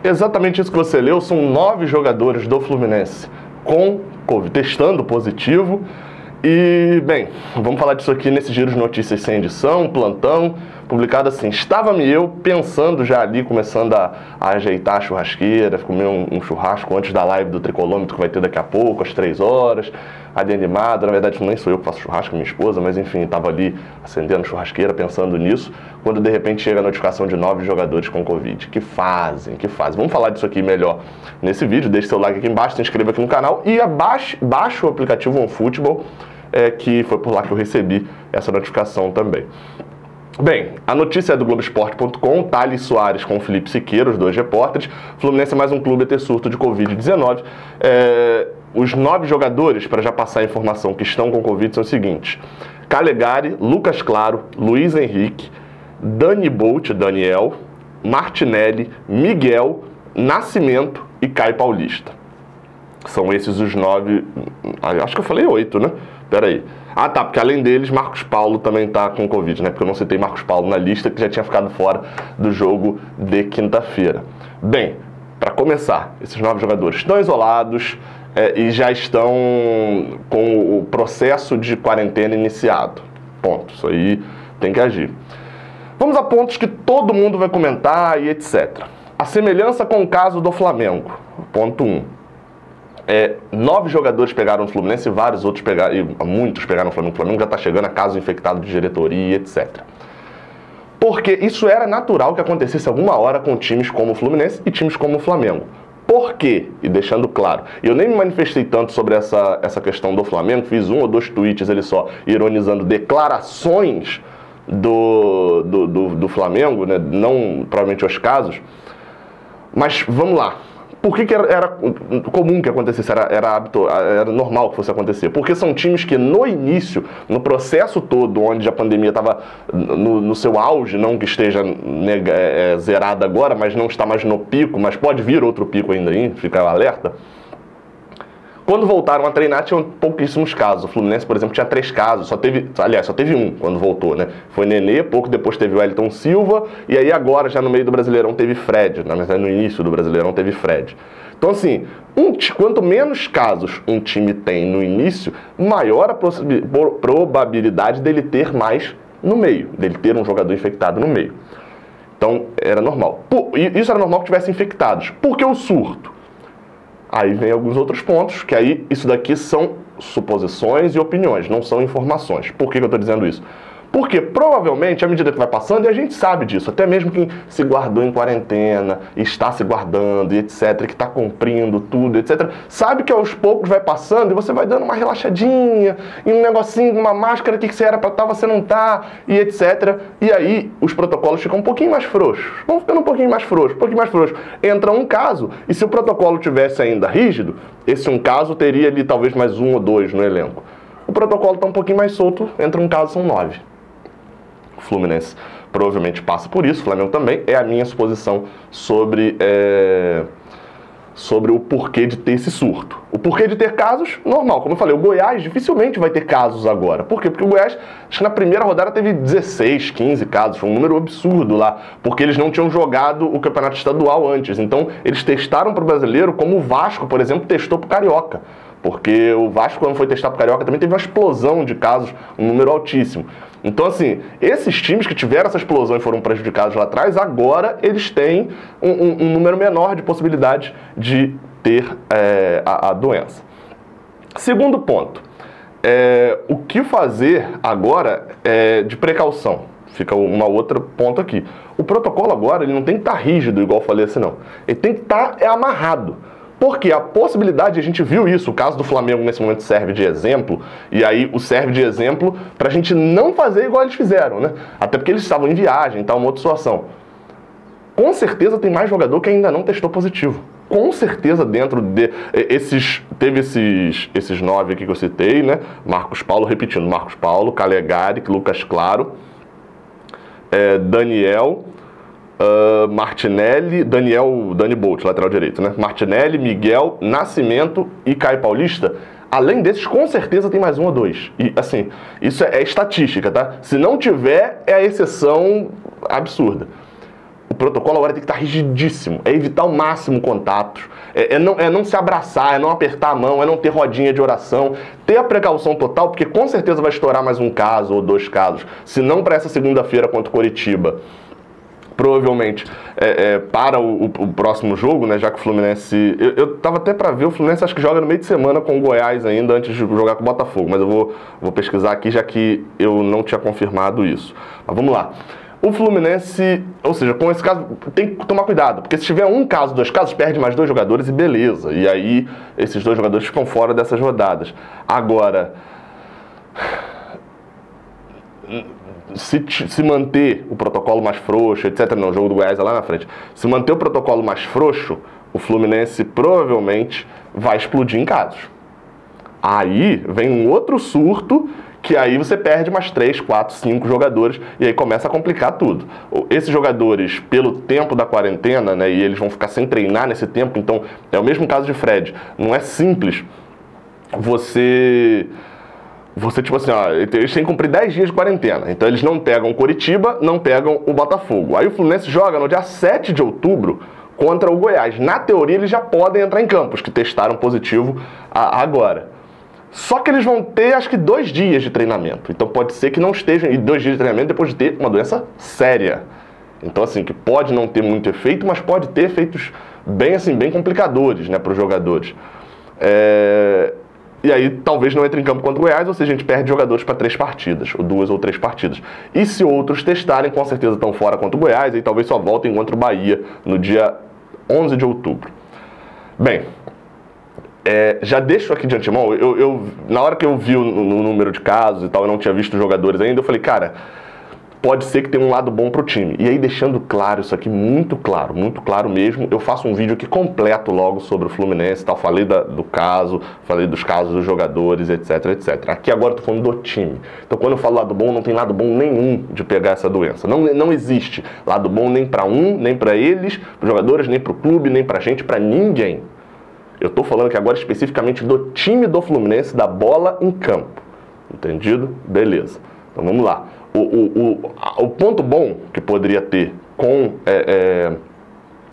exatamente isso que você leu, são 9 jogadores do Fluminense com Covid, testando positivo. E, bem, vamos falar disso aqui nesse giro de notícias sem edição, plantão, publicado assim. Estava-me eu pensando já ali, começando a ajeitar a churrasqueira, comer um churrasco antes da live do Tricolômetro que vai ter daqui a pouco, às 3 horas, ali animado. Na verdade, nem sou eu que faço churrasco, minha esposa, mas enfim, estava ali acendendo churrasqueira, pensando nisso, quando de repente chega a notificação de 9 jogadores com Covid. Que fazem? Vamos falar disso aqui melhor nesse vídeo. Deixe seu like aqui embaixo, se inscreva aqui no canal e baixe o aplicativo OneFootball, que foi por lá que eu recebi essa notificação também. Bem, a notícia é do Globoesporte.com, Thales Soares com Felipe Siqueira, os 2 repórteres. Fluminense é mais um clube a ter surto de Covid-19. Os 9 jogadores, para já passar a informação, que estão com Covid são os seguintes: Calegari, Lucas Claro, Luiz Henrique, Daniel, Martinelli, Miguel, Nascimento e Caio Paulista. São esses os 9, acho que eu falei 8, né? Peraí. Ah, tá, porque além deles, Marcos Paulo também tá com Covid, né? Porque eu não citei Marcos Paulo na lista, que já tinha ficado fora do jogo de quinta-feira. Bem, para começar, esses 9 jogadores estão isolados e já estão com o processo de quarentena iniciado. Ponto. Isso aí tem que agir. Vamos a pontos que todo mundo vai comentar e etc. A semelhança com o caso do Flamengo. Ponto 1. 9 jogadores pegaram no Fluminense e vários outros pegaram, e muitos pegaram no Flamengo. O Flamengo já está chegando a caso infectado de diretoria, etc. Porque isso era natural que acontecesse alguma hora com times como o Fluminense e times como o Flamengo. Por quê? E deixando claro, eu nem me manifestei tanto sobre essa questão do Flamengo, fiz 1 ou 2 tweets ele só ironizando declarações do Flamengo, né? Não provavelmente os casos, mas vamos lá. Por que era comum que acontecesse, era normal que fosse acontecer? Porque são times que no início, no processo todo, onde a pandemia estava no seu auge, não que esteja zerada agora, mas não está mais no pico, mas pode vir outro pico ainda aí, fica alerta. Quando voltaram a treinar, tinham pouquíssimos casos. O Fluminense, por exemplo, tinha 3 casos, só teve 1 quando voltou, né? Foi Nenê, pouco depois teve o Wellington Silva, e aí agora, já no meio do Brasileirão, teve Fred. Na verdade, no início do Brasileirão, teve Fred. Então, assim, quanto menos casos um time tem no início, maior a probabilidade dele ter mais no meio, dele ter um jogador infectado no meio. Então, era normal. Isso era normal que tivesse infectados. Por que o surto? Aí vem alguns outros pontos, que aí isso daqui são suposições e opiniões, não são informações. Por que eu estou dizendo isso? Porque provavelmente, à medida que vai passando, e a gente sabe disso, até mesmo quem se guardou em quarentena, está se guardando, e etc., que está cumprindo tudo, etc., sabe que aos poucos vai passando e você vai dando uma relaxadinha, e um negocinho, uma máscara que você era para estar, você não está, e etc. E aí os protocolos ficam um pouquinho mais frouxos. Vão ficando um pouquinho mais frouxos, Entra um caso, e se o protocolo tivesse ainda rígido, esse um caso teria ali talvez mais 1 ou 2 no elenco. O protocolo está um pouquinho mais solto, entra um caso, são 9. O Fluminense provavelmente passa por isso, o Flamengo também. É a minha suposição sobre o porquê de ter esse surto. O porquê de ter casos, normal. Como eu falei, o Goiás dificilmente vai ter casos agora. Por quê? Porque o Goiás, acho que na primeira rodada teve 16, 15 casos. Foi um número absurdo lá, porque eles não tinham jogado o campeonato estadual antes. Então, eles testaram para o brasileiro, como o Vasco, por exemplo, testou para o Carioca. Porque o Vasco, quando foi testar para o Carioca, também teve uma explosão de casos, um número altíssimo. Então, assim, esses times que tiveram essa explosão e foram prejudicados lá atrás, agora eles têm um número menor de possibilidades de ter a doença. Segundo ponto, o que fazer agora de precaução? Fica um outro ponto aqui. O protocolo agora ele não tem que estar rígido, igual eu falei assim, não. Ele tem que estar amarrado. Porque a possibilidade, a gente viu isso, o caso do Flamengo nesse momento serve de exemplo, e aí serve de exemplo pra gente não fazer igual eles fizeram, né? Até porque eles estavam em viagem, tá, uma outra situação. Com certeza tem mais jogador que ainda não testou positivo. Com certeza dentro teve esses 9 aqui que eu citei, né? Marcos Paulo, repetindo, Marcos Paulo, Calegari, Lucas Claro, Daniel... Martinelli, Dani Bolt, lateral direito, né? Martinelli, Miguel, Nascimento e Caio Paulista. Além desses, com certeza tem mais 1 ou 2. E, assim, isso é estatística, tá? Se não tiver, é a exceção absurda. protocolo agora tem que estar rigidíssimo, é evitar ao máximo contatos, é não se abraçar, é não apertar a mão, é não ter rodinha de oração, ter a precaução total, porque com certeza vai estourar mais um caso ou 2 casos, se não para essa segunda-feira contra o Coritiba, provavelmente para o próximo jogo, né, já que o Fluminense... Eu tava até para ver, o Fluminense acho que joga no meio de semana com o Goiás ainda, antes de jogar com o Botafogo, mas eu vou pesquisar aqui, já que eu não tinha confirmado isso. Mas vamos lá. O Fluminense, ou seja, com esse caso, tem que tomar cuidado, porque se tiver um caso, 2 casos, perde mais 2 jogadores e beleza. E aí, esses 2 jogadores ficam fora dessas rodadas. Agora... Se manter o protocolo mais frouxo, etc. Não, o jogo do Goiás é lá na frente. Se manter o protocolo mais frouxo, o Fluminense provavelmente vai explodir em casos. Aí vem um outro surto, que aí você perde mais 3, 4, 5 jogadores, e aí começa a complicar tudo. Esses jogadores, pelo tempo da quarentena, né, e eles vão ficar sem treinar nesse tempo, então é o mesmo caso de Fred. Não é simples você, tipo assim, ó, eles têm que cumprir 10 dias de quarentena. Então eles não pegam o Coritiba, não pegam o Botafogo. Aí o Fluminense joga no dia 7 de outubro contra o Goiás. Na teoria eles já podem entrar em campo, os que testaram positivo agora. Só que eles vão ter, acho que 2 dias de treinamento. Então pode ser que não estejam, e 2 dias de treinamento depois de ter uma doença séria. Então assim, que pode não ter muito efeito, mas pode ter efeitos bem assim, bem complicadores, né, para os jogadores. E aí talvez não entre em campo contra o Goiás, ou seja, a gente perde jogadores para 3 partidas, ou 2 ou 3 partidas. E se outros testarem, com certeza estão fora contra o Goiás, e talvez só voltem contra o Bahia no dia 11 de outubro. Bem, já deixo aqui de antemão, na hora que eu vi o número de casos e tal, eu não tinha visto os jogadores ainda, eu falei, cara, pode ser que tenha um lado bom pro time. E aí, deixando claro isso aqui, muito claro mesmo, eu faço um vídeo aqui completo logo sobre o Fluminense e tal. Falei do caso, falei dos casos dos jogadores, etc, etc. Aqui agora eu tô falando do time. Então, quando eu falo lado bom, não tem lado bom nenhum de pegar essa doença. Não existe lado bom nem pra nem pra eles, pros jogadores, nem pro clube, nem pra gente, pra ninguém. Eu tô falando aqui agora especificamente do time do Fluminense, da bola em campo. Entendido? Beleza. Então, vamos lá. O ponto bom que poderia ter com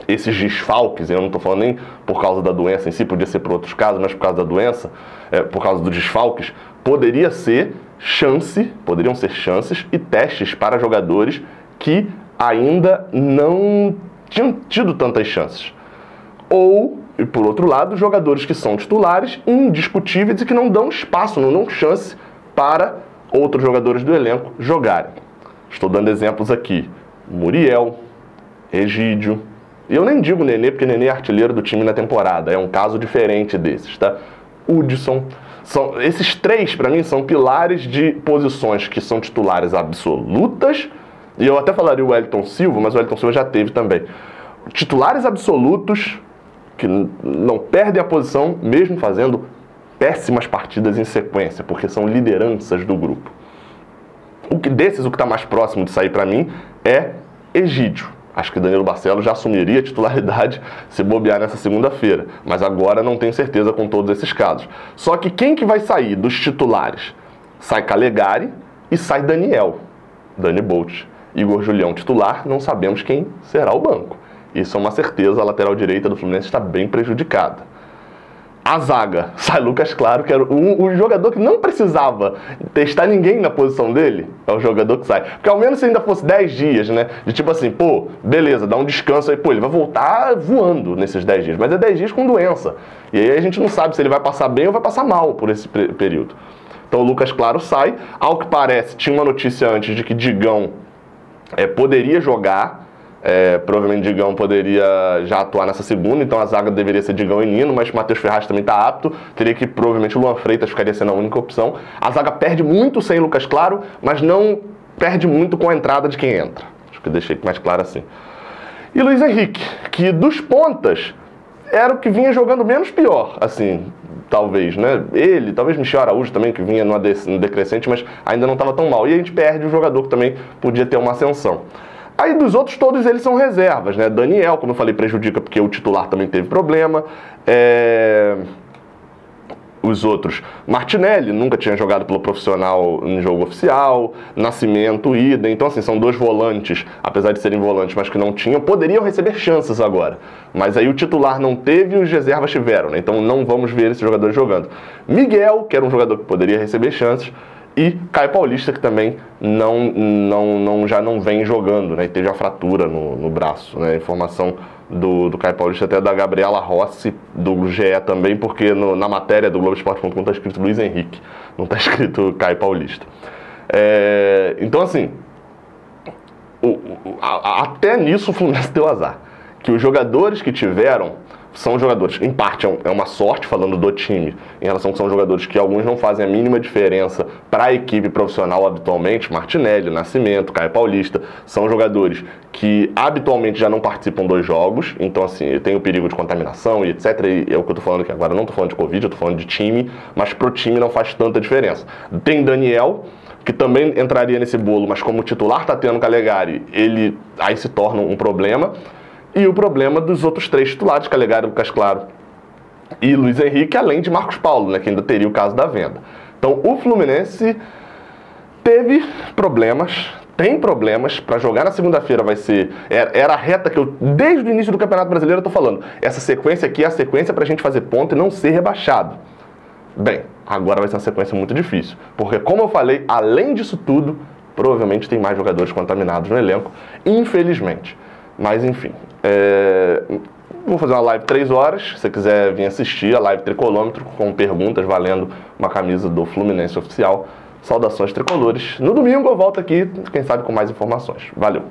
esses desfalques, eu não estou falando nem por causa da doença em si, podia ser por outros casos, mas por causa da doença, por causa dos desfalques, poderiam ser chances e testes para jogadores que ainda não tinham tido tantas chances. Ou, e por outro lado, jogadores que são titulares, indiscutíveis e que não dão espaço, não dão chance para outros jogadores do elenco jogarem. Estou dando exemplos aqui. Muriel, Egídio. E eu nem digo Nenê, porque Nenê é artilheiro do time na temporada. É um caso diferente desses, tá? Hudson. Esses 3, para mim, são pilares de posições que são titulares absolutas. E eu até falaria o Wellington Silva, mas o Wellington Silva já teve também. Titulares absolutos que não perdem a posição, mesmo fazendo péssimas partidas em sequência, porque são lideranças do grupo. O que está mais próximo de sair para mim é Egídio. Acho que Danilo Barcelos já assumiria a titularidade se bobear nessa segunda-feira, mas agora não tenho certeza com todos esses casos. Só que quem que vai sair dos titulares? Sai Calegari e sai Daniel, Dani Bolt. Igor Julião titular, não sabemos quem será o banco. Isso é uma certeza, a lateral direita do Fluminense está bem prejudicada. A zaga, sai Lucas Claro, que era o jogador que não precisava testar ninguém na posição dele, é o jogador que sai. Porque ao menos se ainda fosse 10 dias, né? De tipo assim, pô, beleza, dá um descanso aí, pô, ele vai voltar voando nesses 10 dias. Mas é 10 dias com doença. E aí a gente não sabe se ele vai passar bem ou vai passar mal por esse período. Então o Lucas Claro sai. Ao que parece, tinha uma notícia antes de que Digão poderia jogar. Provavelmente Digão poderia já atuar nessa segunda, então a zaga deveria ser Digão e Nino, mas Matheus Ferraz também está apto, teria que provavelmente o Luan Freitas ficaria sendo a única opção. A zaga perde muito sem Lucas Claro, mas não perde muito com a entrada de quem entra. Acho que eu deixei mais claro assim. E Luiz Henrique, que dos pontas era o que vinha jogando menos pior, assim, talvez, né? Ele, talvez Michel Araújo também, que vinha no decrescente, mas ainda não estava tão mal. E a gente perde o jogador que também podia ter uma ascensão. Aí dos outros, todos eles são reservas, né? Daniel, como eu falei, prejudica porque o titular também teve problema. Os outros, Martinelli, nunca tinha jogado pelo profissional em jogo oficial, Nascimento, idem. Então, assim, são dois volantes, apesar de serem volantes, mas que não tinham, poderiam receber chances agora. Mas aí o titular não teve e os reservas tiveram, né? Então não vamos ver esses jogadores jogando. Miguel, que era um jogador que poderia receber chances, e Caio Paulista, que também já não vem jogando, né? E teve a fratura no braço, né? Informação do Caio Paulista, até da Gabriela Rossi, do GE também, porque na matéria do Globoesporte.com está escrito Luiz Henrique, não está escrito Caio Paulista. Então, assim, até nisso o Fluminense deu azar. Que os jogadores que tiveram são jogadores, em parte é uma sorte, falando do time, em relação que são jogadores que alguns não fazem a mínima diferença para a equipe profissional habitualmente, Martinelli, Nascimento, Caio Paulista, são jogadores que habitualmente já não participam dos jogos, então assim, tem o perigo de contaminação e etc, e é o que eu tô falando aqui agora, eu não tô falando de Covid, eu tô falando de time, mas pro time não faz tanta diferença. Tem Daniel, que também entraria nesse bolo, mas como titular Tatiano Calegari, ele aí se torna um problema. E o problema dos outros três titulares, Calegari, Lucas Claro e Luiz Henrique, além de Marcos Paulo, né, que ainda teria o caso da venda. Então o Fluminense teve problemas, tem problemas, para jogar na segunda-feira vai ser... Era a reta que eu, desde o início do Campeonato Brasileiro, eu tô falando. Essa sequência aqui é a sequência pra gente fazer ponto e não ser rebaixado. Bem, agora vai ser uma sequência muito difícil, porque como eu falei, além disso tudo, provavelmente tem mais jogadores contaminados no elenco, infelizmente. Mas enfim, vou fazer uma live 3 horas, se você quiser vir assistir a live Tricolômetro, com perguntas valendo uma camisa do Fluminense oficial. Saudações tricolores. No domingo eu volto aqui, quem sabe com mais informações. Valeu!